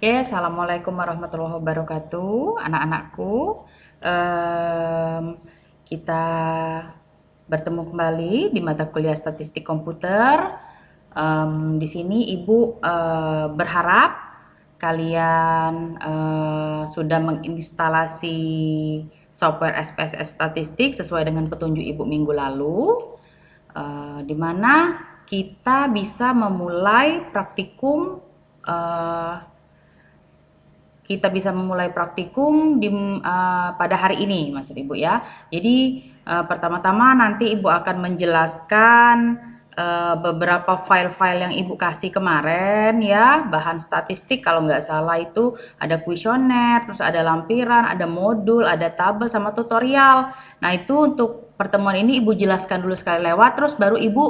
Oke, assalamualaikum warahmatullahi wabarakatuh, anak-anakku. Em, kita bertemu kembali di mata kuliah statistik komputer. Di sini Ibu berharap kalian sudah menginstalasi software SPSS statistik sesuai dengan petunjuk Ibu minggu lalu, di mana kita bisa memulai praktikum pada hari ini, maksud Ibu ya. Jadi pertama-tama nanti Ibu akan menjelaskan beberapa file-file yang Ibu kasih kemarin ya, bahan statistik kalau nggak salah itu ada kuesioner, terus ada lampiran, ada modul, ada tabel sama tutorial. Nah itu untuk pertemuan ini Ibu jelaskan dulu sekali lewat, terus baru Ibu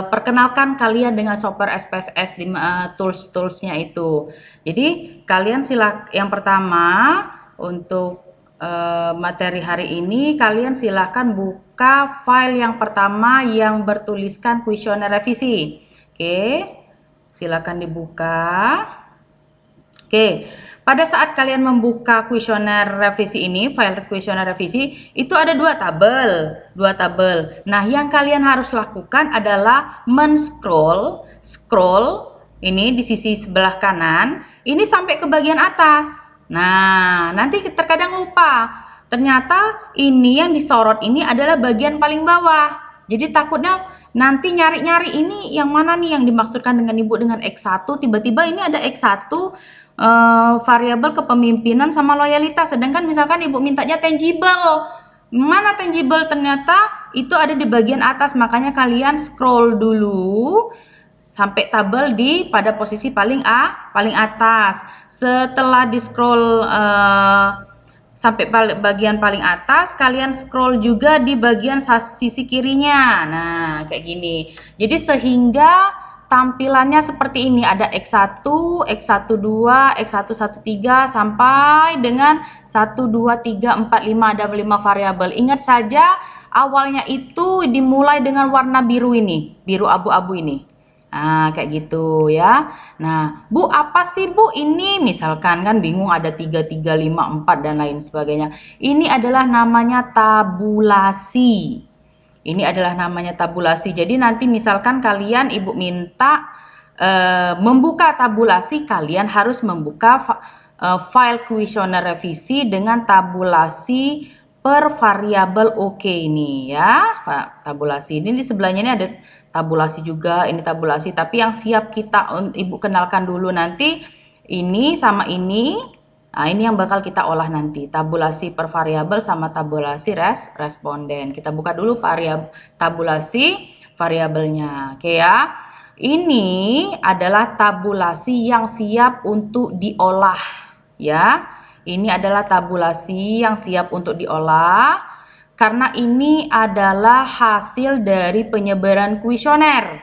perkenalkan kalian dengan software SPSS di tools-toolsnya itu. Jadi kalian yang pertama untuk materi hari ini kalian silakan buka file yang pertama yang bertuliskan kuesioner revisi. Oke, silakan dibuka. Oke, pada saat kalian membuka kuesioner revisi ini, file kuesioner revisi, itu ada dua tabel. Nah, yang kalian harus lakukan adalah scroll ini di sisi sebelah kanan, ini sampai ke bagian atas. Nah, nanti terkadang lupa. Ternyata ini yang disorot ini adalah bagian paling bawah. Jadi takutnya nanti nyari-nyari ini yang mana nih yang dimaksudkan dengan Ibu dengan X1, tiba-tiba ini ada X1 variabel kepemimpinan sama loyalitas, sedangkan misalkan Ibu mintanya tangible, mana tangible, ternyata itu ada di bagian atas. Makanya kalian scroll dulu sampai tabel pada posisi paling atas. Setelah di scroll sampai bagian paling atas, kalian scroll juga di bagian sisi kirinya. Nah, kayak gini. Jadi sehingga tampilannya seperti ini, ada X1, X12, X113 sampai dengan 1, 2, 3, 4, 5, ada 5 variabel. Ingat saja awalnya itu dimulai dengan warna biru ini, biru abu-abu ini. Nah, kayak gitu ya. Nah, Bu, apa sih Bu ini? Misalkan kan bingung ada 3, 3, 5, 4 dan lain sebagainya. Ini adalah namanya tabulasi. Ini adalah namanya tabulasi. Jadi nanti misalkan kalian Ibu minta membuka tabulasi, kalian harus membuka file kuesioner revisi dengan tabulasi per variabel oke ini ya. Tabulasi ini di sebelahnya ini ada tabulasi juga, ini tabulasi, tapi yang siap kita Ibu kenalkan dulu nanti ini sama ini. Nah, ini yang bakal kita olah nanti, tabulasi per variabel sama tabulasi responden. Kita buka dulu tabulasi variabelnya. Oke ya. Ini adalah tabulasi yang siap untuk diolah ya. Ini adalah tabulasi yang siap untuk diolah karena ini adalah hasil dari penyebaran kuesioner.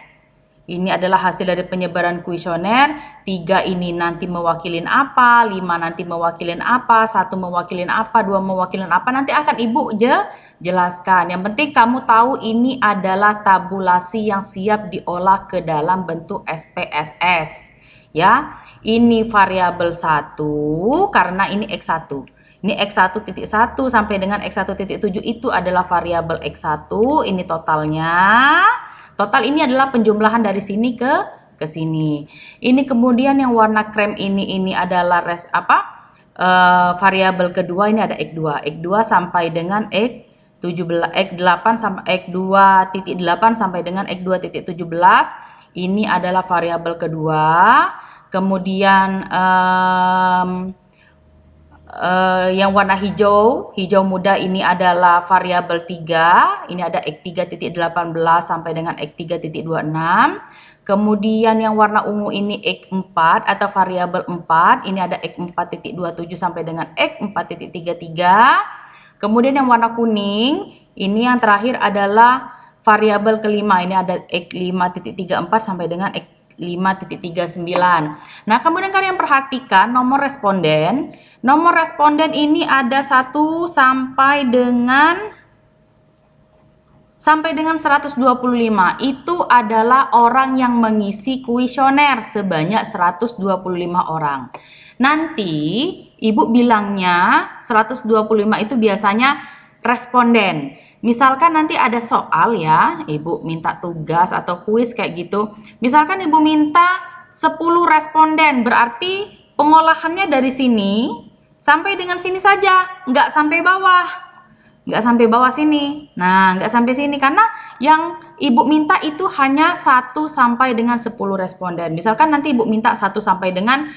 Ini adalah hasil dari penyebaran kuesioner. 3 ini nanti mewakilin apa, 5 nanti mewakilin apa, 1 mewakilin apa, 2 mewakilin apa. Nanti akan Ibu jelaskan. Yang penting kamu tahu ini adalah tabulasi yang siap diolah ke dalam bentuk SPSS. Ya, ini variabel 1 karena ini X1. Ini X1.1 sampai dengan X1.7 itu adalah variabel X1. Ini totalnya. Total ini adalah penjumlahan dari sini ke sini. Ini kemudian yang warna krem ini adalah variabel kedua, ini ada X2. X2 sampai dengan X17, X8 sampai X2.8 sampai dengan X2.17. Ini adalah variabel kedua. Kemudian yang warna hijau muda ini adalah variabel 3. Ini ada X3.18 sampai dengan X3.26. Kemudian yang warna ungu ini X4 atau variabel 4. Ini ada X4.27 sampai dengan X4.33. Kemudian yang warna kuning ini yang terakhir adalah variabel kelima. Ini ada X5.34 sampai dengan X5.39. Nah, kemudian kalian perhatikan nomor responden. Nomor responden ini ada 1 sampai dengan sampai dengan 125 itu adalah orang yang mengisi kuesioner sebanyak 125 orang. Nanti Ibu bilangnya 125 itu biasanya responden. Misalkan nanti ada soal ya, Ibu minta tugas atau kuis kayak gitu. Misalkan Ibu minta 10 responden, berarti pengolahannya dari sini sampai dengan sini saja, nggak sampai bawah. Nggak sampai bawah sini. Nah, nggak sampai sini karena yang Ibu minta itu hanya 1 sampai dengan 10 responden. Misalkan nanti Ibu minta 1 sampai dengan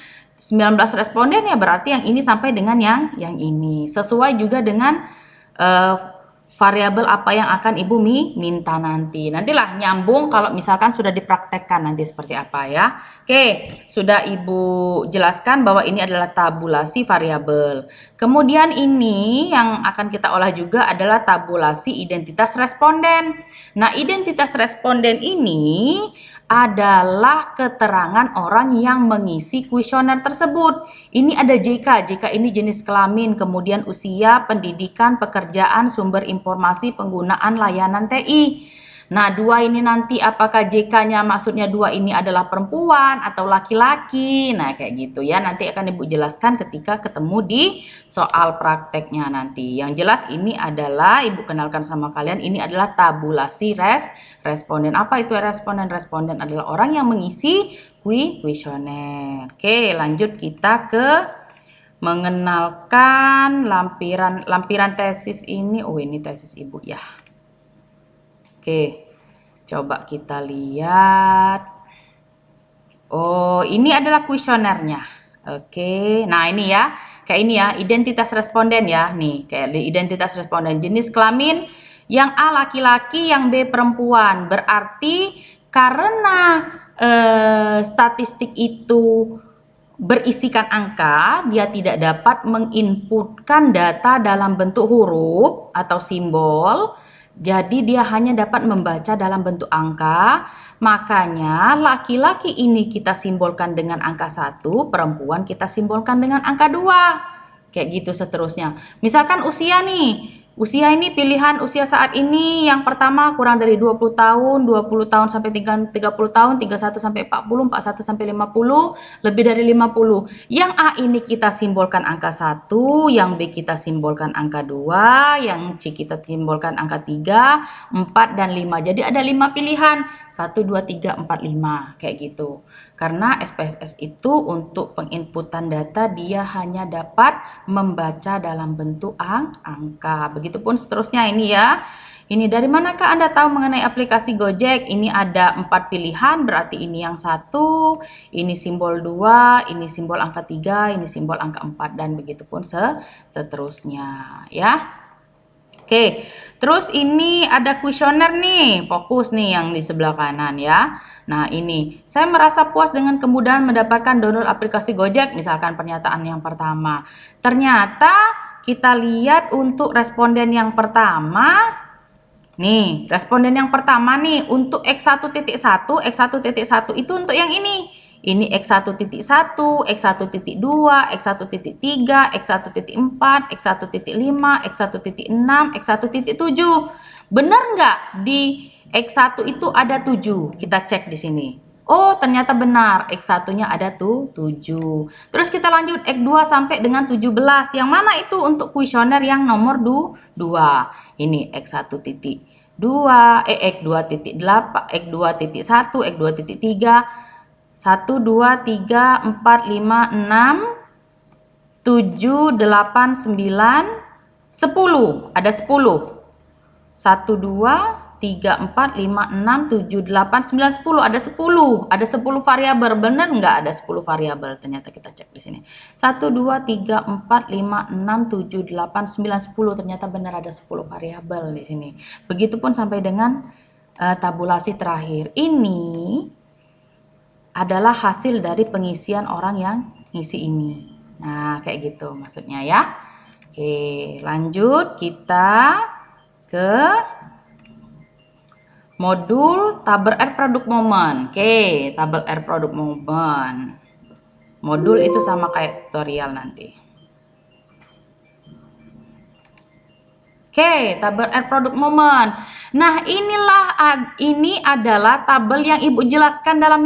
19 responden, ya berarti yang ini sampai dengan yang ini. Sesuai juga dengan variabel apa yang akan Ibu minta nanti. Nantilah nyambung kalau misalkan sudah dipraktekkan nanti seperti apa ya. Oke, sudah Ibu jelaskan bahwa ini adalah tabulasi variabel. Kemudian ini yang akan kita olah juga adalah tabulasi identitas responden. Nah, identitas responden ini adalah keterangan orang yang mengisi kuesioner tersebut. Ini ada JK, JK ini jenis kelamin, kemudian usia, pendidikan, pekerjaan, sumber informasi, penggunaan layanan TI. Nah, 2 ini nanti apakah JK-nya maksudnya 2 ini adalah perempuan atau laki-laki. Nah, kayak gitu ya. Nanti akan Ibu jelaskan ketika ketemu di soal prakteknya nanti. Yang jelas ini adalah Ibu kenalkan sama kalian, ini adalah tabulasi responden. Apa itu responden? Responden adalah orang yang mengisi kuesioner. Oke, lanjut kita ke mengenalkan lampiran tesis ini. Oh, ini tesis Ibu ya. Oke, coba kita lihat. Oh, ini adalah kuesionernya. Oke, nah ini ya, kayak ini ya, identitas responden ya. Nih, kayak identitas responden jenis kelamin, yang A laki-laki, yang B perempuan. Berarti karena statistik itu berisikan angka, dia tidak dapat menginputkan data dalam bentuk huruf atau simbol. Jadi dia hanya dapat membaca dalam bentuk angka. Makanya laki-laki ini kita simbolkan dengan angka 1, perempuan kita simbolkan dengan angka 2. Kayak gitu seterusnya. Misalkan usia nih. Usia ini pilihan usia saat ini yang pertama kurang dari 20 tahun, 20 tahun sampai 30 tahun, 31 sampai 40, 41 sampai 50, lebih dari 50. Yang A ini kita simbolkan angka 1, yang B kita simbolkan angka 2, yang C kita simbolkan angka 3, 4 dan 5. Jadi ada 5 pilihan. 1 2 3 4 5 kayak gitu. Karena SPSS itu untuk penginputan data dia hanya dapat membaca dalam bentuk angka. Begitupun seterusnya ini ya. Ini dari manakah Anda tahu mengenai aplikasi Gojek? Ini ada 4 pilihan, berarti ini yang 1, ini simbol 2, ini simbol angka 3, ini simbol angka 4 dan begitupun seterusnya ya. Oke, terus ini ada kuesioner nih, fokus nih yang di sebelah kanan ya. Nah ini, saya merasa puas dengan kemudahan mendapatkan download aplikasi Gojek, misalkan pernyataan yang pertama. Ternyata kita lihat untuk responden yang pertama, nih responden yang pertama nih untuk X1.1, X1.1 itu untuk yang ini. Ini X1.1, X1.2, X1.3, X1.4, X1.5, X1.6, X1.7. Benar nggak di X1 itu ada 7? Kita cek di sini. Oh, ternyata benar. X1-nya ada tuh 7. Terus kita lanjut X2 sampai dengan 17. Yang mana itu untuk kuesioner yang nomor 2? Ini X1.2, X2.8, X2.1, X2.3. 1, 2, 3, 4, 5, 6, 7, 8, 9, 10. Ada 10. 1, 2, 3, 4, 5, 6, 7, 8, 9, 10. Ada 10. Ada 10 variabel. Benar nggak ada 10 variabel? Ternyata kita cek di sini. 1, 2, 3, 4, 5, 6, 7, 8, 9, 10. Ternyata benar ada 10 variabel di sini. Begitupun sampai dengan tabulasi terakhir. Ini adalah hasil dari pengisian orang yang ngisi ini. Nah, kayak gitu maksudnya ya. Oke, lanjut kita ke modul tabel R product moment. Oke, tabel R product moment. Modul itu sama kayak tutorial nanti. Oke, tabel R product moment. Nah, ini adalah tabel yang Ibu jelaskan dalam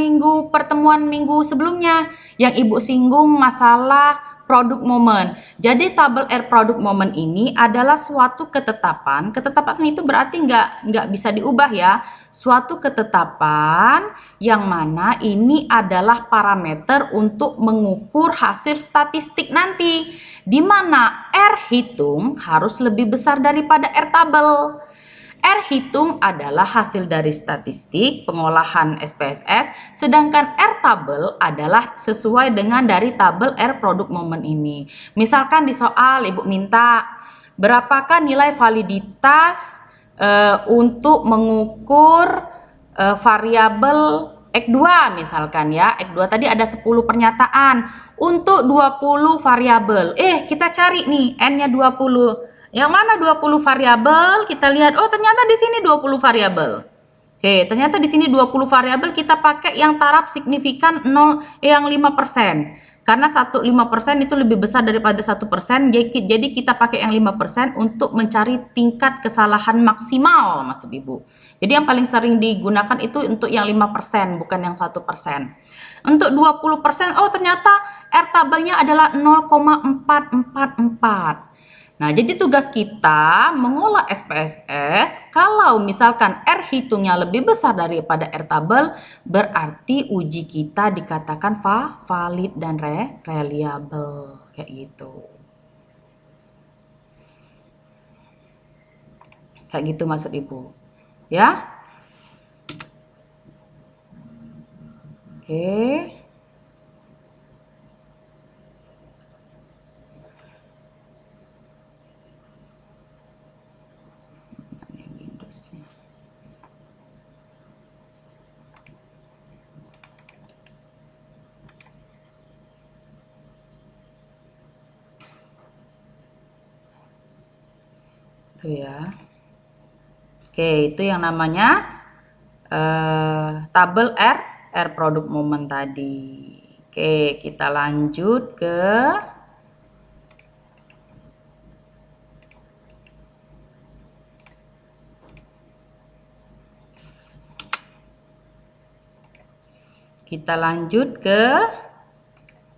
pertemuan minggu sebelumnya, yang Ibu singgung masalah product moment. Jadi tabel R product moment ini adalah suatu ketetapan. Ketetapan itu berarti nggak bisa diubah ya. Suatu ketetapan yang mana ini adalah parameter untuk mengukur hasil statistik nanti, di mana R hitung harus lebih besar daripada R tabel. R hitung adalah hasil dari statistik pengolahan SPSS, sedangkan R tabel adalah sesuai dengan dari tabel R product moment ini. Misalkan di soal Ibu minta berapakah nilai validitas untuk mengukur variabel X2 misalkan ya. X2 tadi ada 10 pernyataan untuk 20 variabel. Kita cari nih N-nya 20. Yang mana 20 variabel? Kita lihat, oh ternyata di sini 20 variabel. Oke, ternyata di sini 20 variabel, kita pakai yang taraf signifikan 0 yang 5%. Karena 5% itu lebih besar daripada 1%, jadi kita pakai yang 5% untuk mencari tingkat kesalahan maksimal, maksud Ibu. Jadi yang paling sering digunakan itu untuk yang 5%, bukan yang 1%. Untuk 20%, oh ternyata R tabelnya adalah 0,444. Nah, jadi tugas kita mengolah SPSS, kalau misalkan R hitungnya lebih besar daripada R tabel, berarti uji kita dikatakan valid dan reliable, kayak gitu. Kayak gitu maksud Ibu. Ya? Oke. Ya. Oke, itu yang namanya tabel R product moment tadi. Oke, kita lanjut ke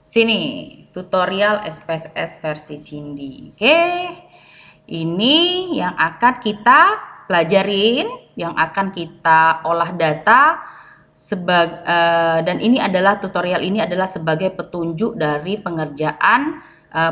sini, tutorial SPSS versi Cindy. Oke. Ini yang akan kita pelajarin, yang akan kita olah data dan ini adalah tutorial ini adalah sebagai petunjuk dari pengerjaan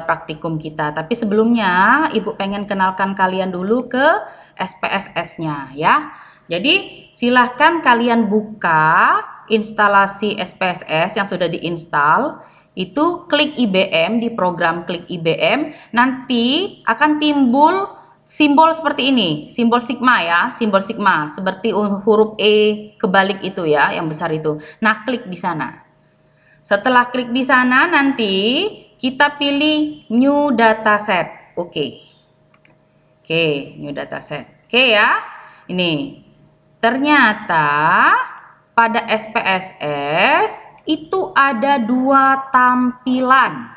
praktikum kita. Tapi sebelumnya Ibu pengen kenalkan kalian dulu ke SPSS-nya ya. Jadi silahkan kalian buka instalasi SPSS yang sudah diinstal. Itu klik IBM, di program klik IBM, nanti akan timbul simbol seperti ini, simbol sigma ya, simbol sigma, seperti huruf E kebalik itu ya, yang besar itu. Nah, klik di sana. Setelah klik di sana, nanti kita pilih New Dataset. Oke, New Dataset. Oke ya, ini. Ternyata pada SPSS itu ada dua tampilan.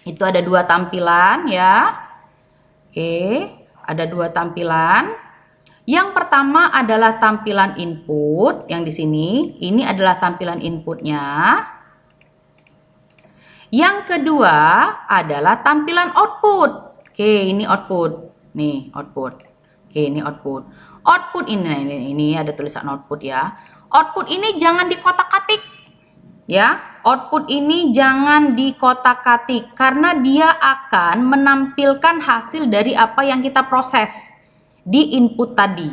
Itu ada dua tampilan ya. Oke, ada dua tampilan. Yang pertama adalah tampilan input yang di sini. Ini adalah tampilan inputnya. Yang kedua adalah tampilan output. Oke, ini output. Nih, output. Oke, ini output. Output ini ada tulisan output ya. Output ini jangan dikotak-katik. Ya, output ini jangan dikotak-katik karena dia akan menampilkan hasil dari apa yang kita proses di input tadi.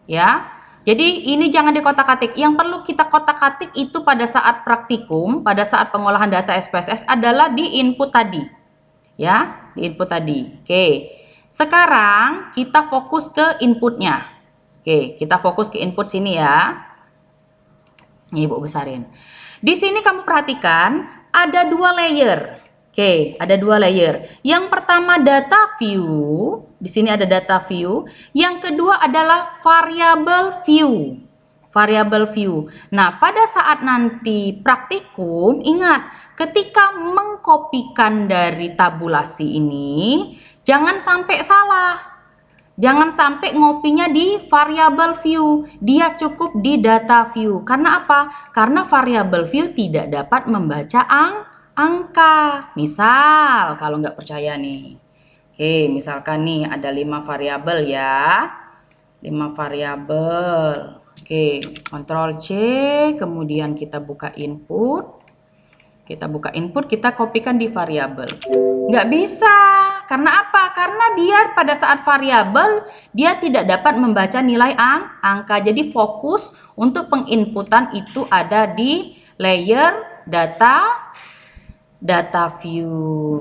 Ya. Jadi ini jangan dikotak-katik. Yang perlu kita kotak-katik itu pada saat praktikum, pada saat pengolahan data SPSS adalah di input tadi. Ya, di input tadi. Oke. Sekarang kita fokus ke inputnya. Oke, kita fokus ke input sini ya. Ini Ibu besarin. Di sini kamu perhatikan ada dua layer. Oke, ada dua layer. Yang pertama data view. Di sini ada data view. Yang kedua adalah variable view. Variable view. Nah, pada saat nanti praktikum, ingat, ketika mengkopikan dari tabulasi ini, jangan sampai salah. Jangan sampai ngopinya di variable view, dia cukup di data view. Karena apa? Karena variable view tidak dapat membaca angka. Misal, kalau nggak percaya nih. Oke, misalkan nih ada 5 variabel ya. 5 variabel. Oke, Ctrl C, kemudian kita buka input. Kita kopikan di variabel. Nggak bisa. Karena apa? Karena dia pada saat variabel, dia tidak dapat membaca nilai angka. Jadi fokus untuk penginputan itu ada di layer data view.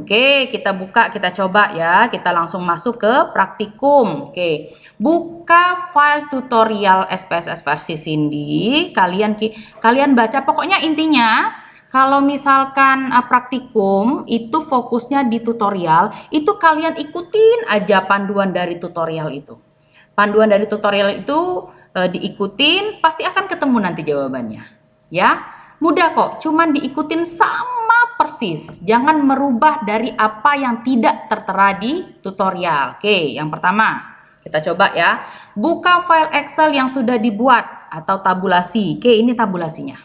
Oke, kita buka, kita coba ya. Kita langsung masuk ke praktikum. Oke, buka file tutorial SPSS versi Cindy. Kalian baca, pokoknya intinya kalau misalkan praktikum itu fokusnya di tutorial, itu kalian ikutin aja panduan dari tutorial itu. Panduan dari tutorial itu diikutin, pasti akan ketemu nanti jawabannya. Ya, mudah kok, cuman diikutin sama persis. Jangan merubah dari apa yang tidak tertera di tutorial. Oke, yang pertama kita coba ya. Buka file Excel yang sudah dibuat atau tabulasi. Oke, ini tabulasinya.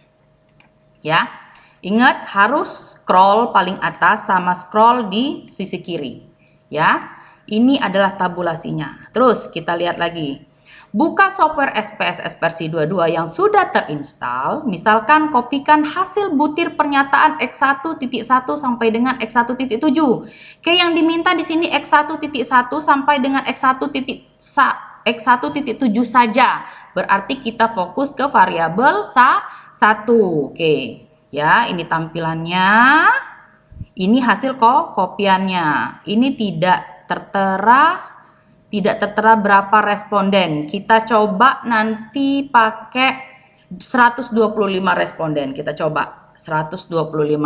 Ya. Ingat, harus scroll paling atas sama scroll di sisi kiri. Ya, ini adalah tabulasinya. Terus kita lihat lagi. Buka software SPSS versi 22 yang sudah terinstall. Misalkan kopikan hasil butir pernyataan X1.1 sampai dengan X1.7. Oke, yang diminta di sini X1.1 sampai dengan X1.7 saja. Berarti kita fokus ke variabel 1. Oke. Ya, ini tampilannya. Ini hasil kopiannya. Ini tidak tertera berapa responden. Kita coba nanti pakai 125 responden. Kita coba 125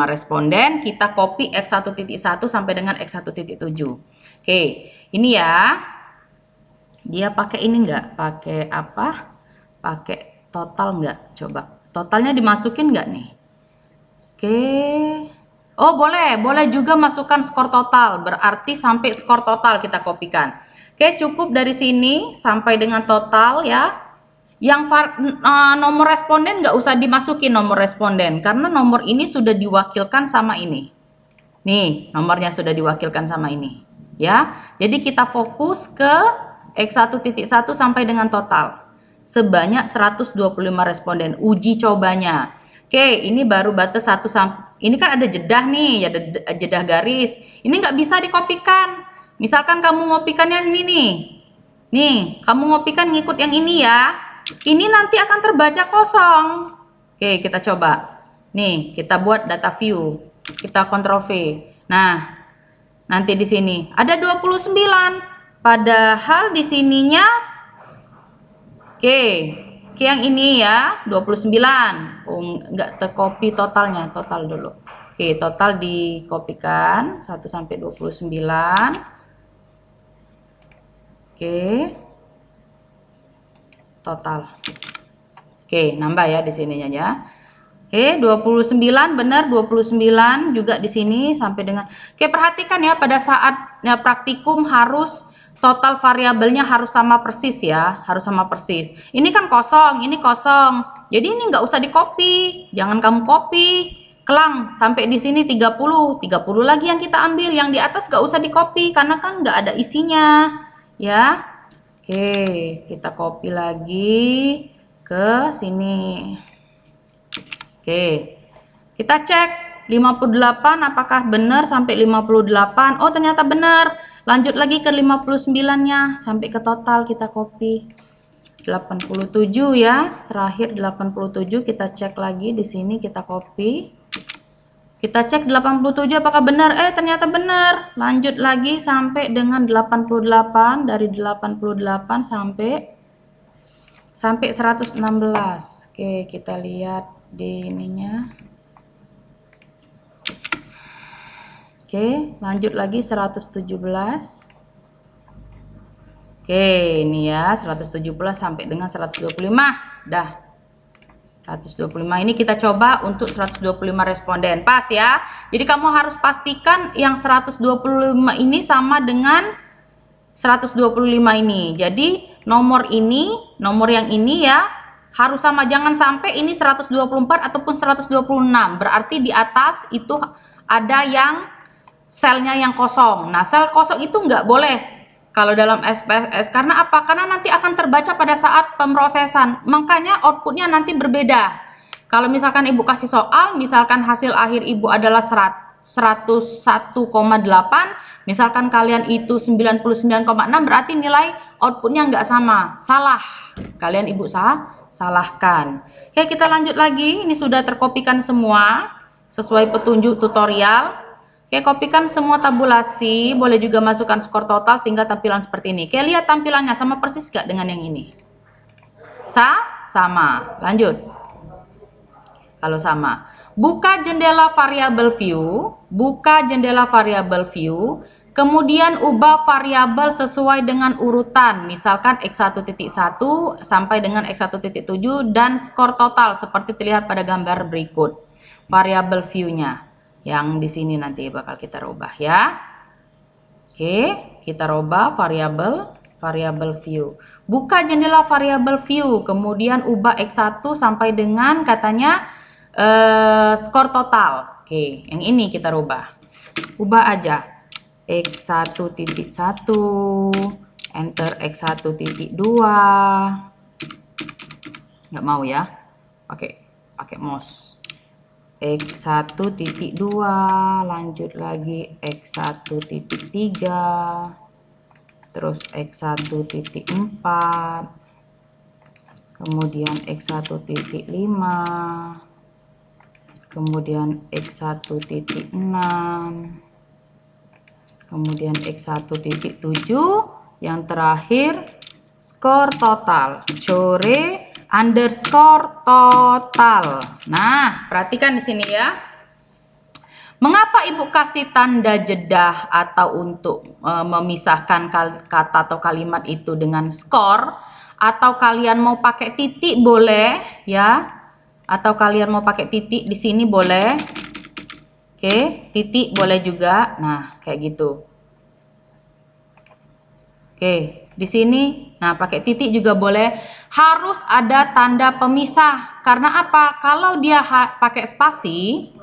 responden. Kita copy X1.1 sampai dengan X1.7. Oke, ini ya. Dia pakai ini enggak? Pakai apa? Pakai total enggak? Coba. Totalnya dimasukin enggak nih? Oke. Oh, boleh juga masukkan skor total. Berarti sampai skor total kita kopikan. Oke, cukup dari sini sampai dengan total ya. Yang nomor responden nggak usah dimasukin nomor responden karena nomor ini sudah diwakilkan sama ini. Nih, nomornya sudah diwakilkan sama ini. Ya. Jadi kita fokus ke X1.1 sampai dengan total. Sebanyak 125 responden. Uji cobanya. Oke, ini baru batas 1 sampai, ini kan ada jedah nih, ada jedah garis. Ini nggak bisa dikopikan. Misalkan kamu ngopikannya ini nih. Nih, kamu ngopikan ngikut yang ini ya. Ini nanti akan terbaca kosong. Oke, kita coba. Nih, kita buat data view. Kita Ctrl V. Nah, nanti di sini ada 29. Padahal di sininya oke. Oke, yang ini ya 29. Oh, nggak tercopy totalnya, total dulu. Oke, total dikopikan 1 sampai 29. Oke. Total. Oke, nambah ya di sininya ya. Oke, 29 benar, 29 juga di sini sampai dengan. Oke, perhatikan ya pada saat praktikum harus total variabelnya harus sama persis ya, harus sama persis. Ini kan kosong, ini kosong. Jadi ini nggak usah di-copy, jangan kamu copy. Kelang sampai di sini 30, 30 lagi yang kita ambil, yang di atas nggak usah di-copy karena kan nggak ada isinya, ya. Oke, kita copy lagi ke sini. Oke, kita cek 58 apakah benar sampai 58. Oh, ternyata benar. Lanjut lagi ke 59-nya sampai ke total kita copy. 87 ya. Terakhir 87 kita cek lagi di sini kita copy. Kita cek 87 apakah benar? Ternyata benar. Lanjut lagi sampai dengan 88, dari 88 sampai 116. Oke, kita lihat di ininya. Oke, lanjut lagi 117. Oke, ini ya 117 sampai dengan 125. Dah. 125 ini kita coba untuk 125 responden. Pas ya. Jadi kamu harus pastikan yang 125 ini sama dengan 125 ini. Jadi nomor yang ini ya harus sama, jangan sampai ini 124 ataupun 126. Berarti di atas itu ada yang selnya yang kosong. Nah, sel kosong itu nggak boleh kalau dalam SPSS. Karena apa? Karena nanti akan terbaca pada saat pemrosesan. Makanya outputnya nanti berbeda. Kalau misalkan ibu kasih soal, misalkan hasil akhir ibu adalah 101,8, misalkan kalian itu 99,6, berarti nilai outputnya nggak sama, salah. Kalian ibu salahkan. Oke, kita lanjut lagi. Ini sudah terkopikan semua sesuai petunjuk tutorial. Oke, kopikan semua tabulasi. Boleh juga masukkan skor total sehingga tampilan seperti ini. Oke, lihat tampilannya sama persis gak dengan yang ini? Sama. Lanjut. Kalau sama, buka jendela variable view, kemudian ubah variabel sesuai dengan urutan, misalkan x1.1 sampai dengan x1.7 dan skor total seperti terlihat pada gambar berikut. Variabel view-nya yang di sini nanti bakal kita rubah ya. Oke, kita rubah variabel view. Buka jendela variabel view, kemudian ubah x1 sampai dengan katanya skor total. Oke, yang ini kita ubah aja x1.1, enter x1.2. nggak mau ya, pakai mouse. x1.2, lanjut lagi x1.3, terus x1.4, kemudian x1.5, kemudian x1.6, kemudian x1.7, yang terakhir skor total, core underscore total. Nah, perhatikan di sini ya. Mengapa ibu kasih tanda jeda atau untuk memisahkan kata atau kalimat itu dengan skor, atau kalian mau pakai titik boleh ya. Atau kalian mau pakai titik di sini boleh. Oke, titik boleh juga. Nah, kayak gitu. Oke, di sini nah pakai titik juga boleh. Harus ada tanda pemisah. Karena apa? Kalau dia pakai spasi,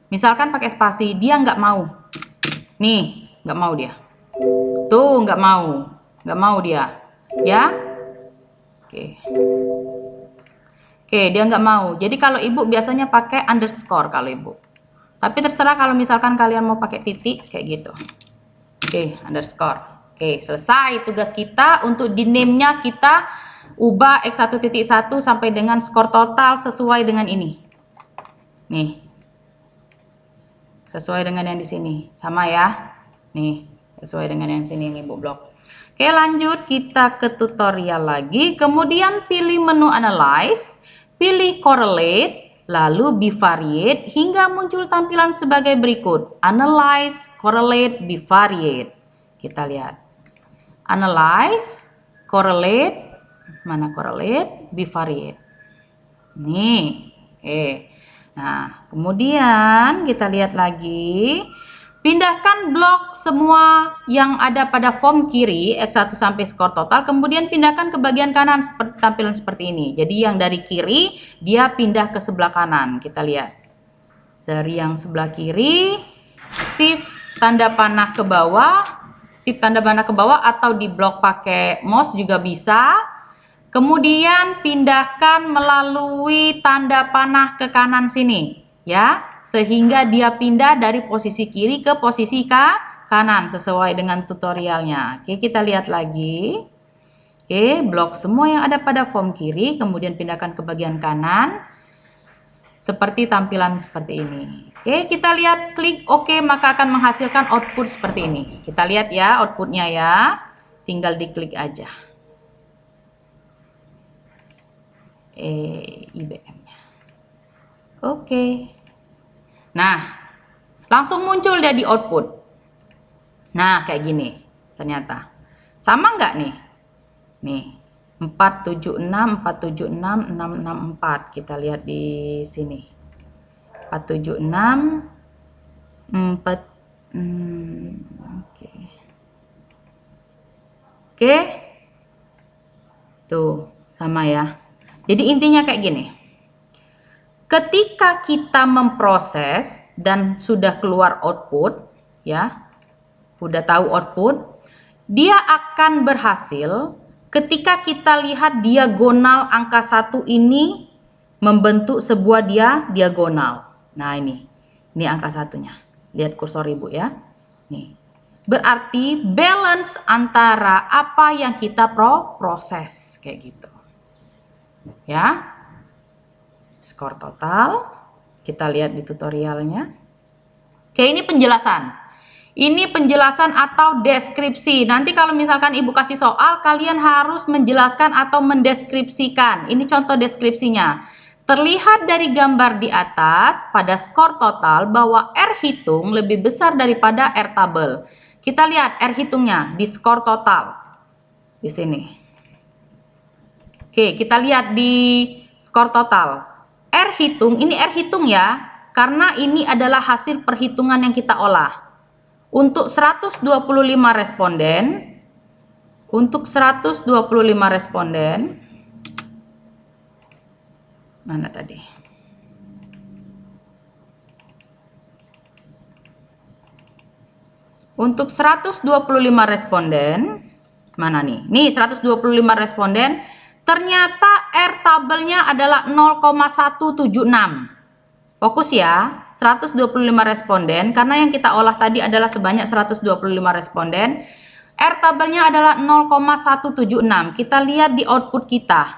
misalkan pakai spasi, dia nggak mau. Nih, nggak mau dia. Tuh, nggak mau dia. Ya. Oke. Oke, dia nggak mau. Jadi kalau ibu biasanya pakai underscore kalau ibu. Tapi terserah kalau misalkan kalian mau pakai titik kayak gitu. Oke, underscore. Oke, selesai tugas kita. Untuk di name-nya kita ubah x1.1 sampai dengan skor total sesuai dengan ini. Nih. Sesuai dengan yang di sini. Sama ya. Nih, sesuai dengan yang sini yang ibu blok. Oke, lanjut kita ke tutorial lagi. Kemudian pilih menu analyze. Pilih correlate, lalu bivariate hingga muncul tampilan sebagai berikut. Analyze, correlate, bivariate. Kita lihat. Analyze, correlate, mana correlate, bivariate. Nih, oke. Nah, kemudian kita lihat lagi. Pindahkan blok semua yang ada pada form kiri X1 sampai skor total, kemudian pindahkan ke bagian kanan seperti tampilan seperti ini. Jadi yang dari kiri dia pindah ke sebelah kanan. Kita lihat. Dari yang sebelah kiri, shift tanda panah ke bawah, atau di blok pakai mouse juga bisa. Kemudian pindahkan melalui tanda panah ke kanan sini, ya. Sehingga dia pindah dari posisi kiri ke posisi kanan sesuai dengan tutorialnya. Oke, kita lihat lagi. Oke, blok semua yang ada pada form kiri, kemudian pindahkan ke bagian kanan. Seperti tampilan seperti ini. Oke, kita lihat, klik OK, maka akan menghasilkan output seperti ini. Kita lihat ya outputnya ya. Tinggal diklik aja. IBM-nya. Oke. Nah, langsung muncul dia di output. Nah, kayak gini ternyata. Sama nggak nih? Nih, 476, 476, 664. Kita lihat di sini. 476, 4, oke. Oke. Tuh, sama ya. Jadi intinya kayak gini. Ketika kita memproses dan sudah keluar output, ya, udah tahu output, dia akan berhasil ketika kita lihat diagonal angka 1 ini membentuk sebuah diagonal. Nah, ini angka satunya. Lihat kursor Ibu ya. Nih. Berarti balance antara apa yang kita proses kayak gitu. Ya. Skor total kita lihat di tutorialnya. Oke, ini penjelasan. Ini penjelasan atau deskripsi. Nanti kalau misalkan Ibu kasih soal, kalian harus menjelaskan atau mendeskripsikan. Ini contoh deskripsinya. Terlihat dari gambar di atas pada skor total bahwa R hitung lebih besar daripada R tabel. Kita lihat R hitungnya di skor total. Di sini. Oke, kita lihat di skor total. R hitung, ini R hitung ya, karena ini adalah hasil perhitungan yang kita olah. Untuk 125 responden, mana tadi? Untuk 125 responden, mana nih? Nih 125 responden, ternyata R tabelnya adalah 0,176. Fokus ya, 125 responden, karena yang kita olah tadi adalah sebanyak 125 responden. R tabelnya adalah 0,176. Kita lihat di output kita.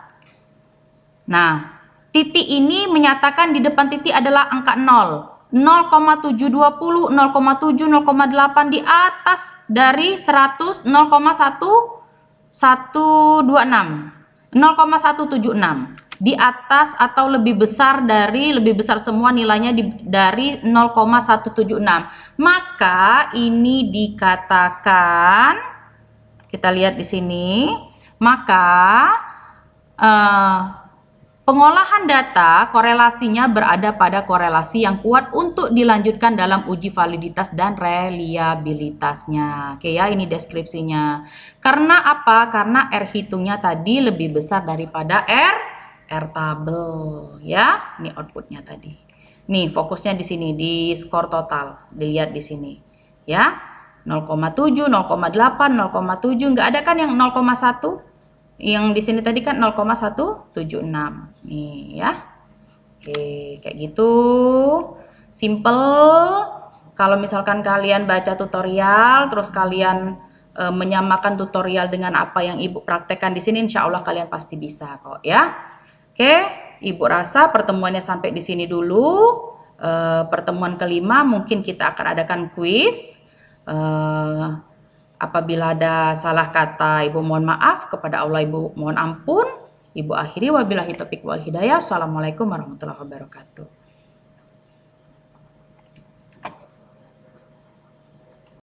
Nah, titik ini menyatakan di depan titik adalah angka 0. 0,720, 0,7, 0,8 di atas dari 100, 0,176 di atas atau lebih besar semua nilainya dari 0,176. Maka ini dikatakan, kita lihat di sini, maka pengolahan data korelasinya berada pada korelasi yang kuat untuk dilanjutkan dalam uji validitas dan reliabilitasnya. Oke ya, ini deskripsinya. Karena apa? Karena R hitungnya tadi lebih besar daripada R tabel ya. Ini outputnya tadi. Nih, fokusnya di sini di skor total. Dilihat di sini. Ya. 0,7, 0,8, 0,7, enggak ada kan yang 0,1? Yang di sini tadi kan 0,176. Nih ya. Oke, kayak gitu. Simple. Kalau misalkan kalian baca tutorial terus kalian menyamakan tutorial dengan apa yang Ibu praktekkan di sini, insya Allah kalian pasti bisa kok ya. Oke, Ibu rasa pertemuannya sampai di sini dulu. Pertemuan kelima mungkin kita akan adakan kuis. Apabila ada salah kata, Ibu mohon maaf. Kepada Allah Ibu mohon ampun. Ibu akhiri wabillahi taufiq wal hidayah. Assalamualaikum warahmatullahi wabarakatuh.